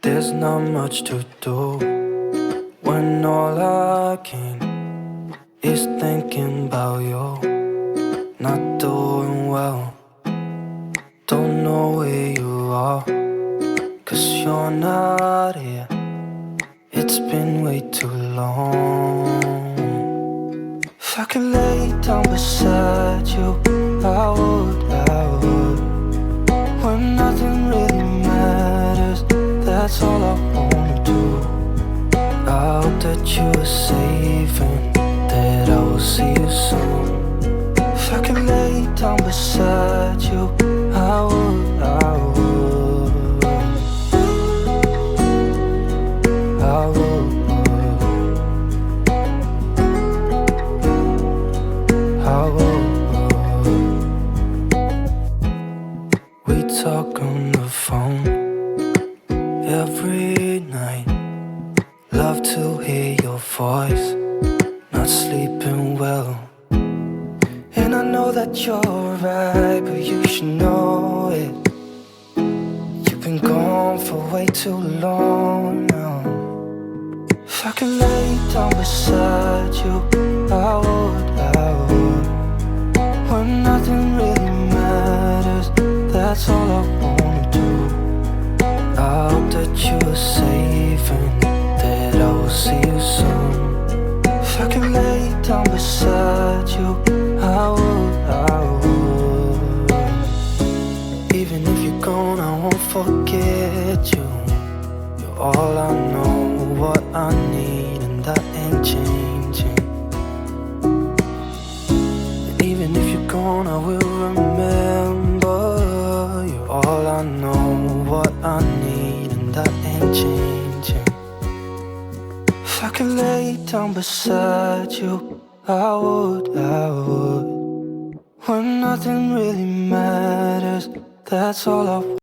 There's not much to do when all I can is thinking about you. Not doing well, don't know where you are, 'cause you're not here. It's been way too long. If I could lay down beside you, I would. When nothing really matters, that's all I wanna do. I hope that you are safe and that I will see you soon. If I could lay down beside you, I would. I would. I would. We talk on the phone every night. Love to hear your voice, not sleeping well. And I know that you're right, but you should know it. You've been gone for way too long now. If I could lay down beside you, I would. When nothing really matters, that's all I wanna do. I hope that you are safe and that I will see you soon. If I could lay down beside you, I would. Even if you're gone, I won't forget you. You're all I know, what I need, and that ain't changing. And even if you're gone, I will remember. You're all I know, what I need, and that ain't changing. If I could lay down beside you, I would. When nothing really matters, that's all I want.